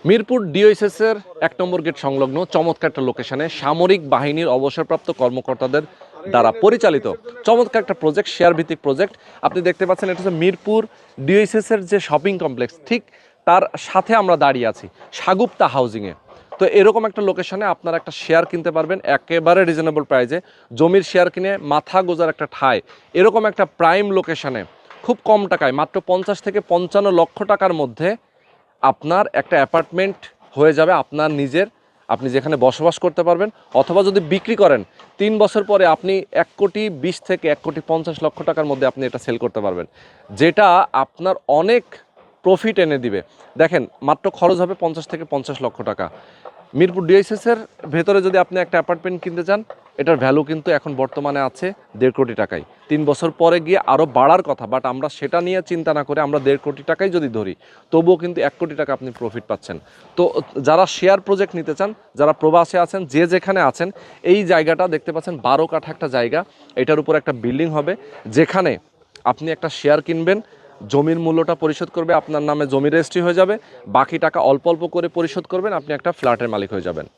মিরপুর ডিওএসএস-এর ১ নম্বর gate সংলগ্ন চমৎকার একটা লোকেশনে সামরিক বাহিনীর অবসরপ্রাপ্ত কর্মকর্তাদের দ্বারা পরিচালিত চমৎকার একটা প্রজেক্ট, শেয়ার ভিত্তিক প্রজেক্ট। আপনি দেখতে পাচ্ছেন এটা হচ্ছে মিরপুর ডিওএসএস-এর যে শপিং কমপ্লেক্স, ঠিক তার সাথে আমরা দাঁড়িয়ে আছি সাগুপ্তা হাউজিংয়ে। তো এরকম একটা লোকেশনে আপনারা একটা শেয়ার কিনতে পারবেন একেবারে রিজনেবল প্রাইসে। জমির শেয়ার কিনে মাথা গোজার একটা ঠাঁই, এরকম একটা প্রাইম লোকেশনে খুব কম টাকায় মাত্র 50 থেকে 55 লক্ষ টাকার মধ্যে আপনার একটা অ্যাপার্টমেন্ট হয়ে যাবে আপনার নিজের, আপনি যেখানে বসবাস করতে পারবেন। অথবা যদি বিক্রি করেন 3 বছর পরে আপনি 1,20 থেকে 1,50 লক্ষ টাকার মধ্যে আপনি এটা সেল করতে পারবেন, যেটা আপনার অনেক প্রফিট এনে দিবে। দেখেন মাত্র খরচ হবে 50 থেকে 50 লক্ষ টাকা। মিরপুর ডিওএসএস-এর ভেতরে যদি আপনি একটা অ্যাপার্টমেন্ট কিনতে চান, এটার ভ্যালু কিন্তু এখন বর্তমানে আছে 1.5 কোটি টাকায়। 3 বছর পরে গিয়ে আরও বাড়ার কথা, বাট আমরা সেটা নিয়ে চিন্তা না করে আমরা 1.5 কোটি টাকাই যদি ধরি, তবুও কিন্তু 1 কোটি টাকা আপনি প্রফিট পাচ্ছেন। তো যারা শেয়ার প্রজেক্ট নিতে চান, যারা প্রবাসে আছেন, যে যেখানে আছেন, এই জায়গাটা দেখতে পাচ্ছেন 12 কাঠা একটা জায়গা, এটার উপর একটা বিল্ডিং হবে, যেখানে আপনি একটা শেয়ার কিনবেন, জমির মূল্যটা পরিশোধ করবে, আপনার নামে জমি রেজিস্ট্রি হয়ে যাবে, বাকি টাকা অল্প অল্প করে পরিশোধ করবেন, আপনি একটা ফ্ল্যাটের মালিক হয়ে যাবেন।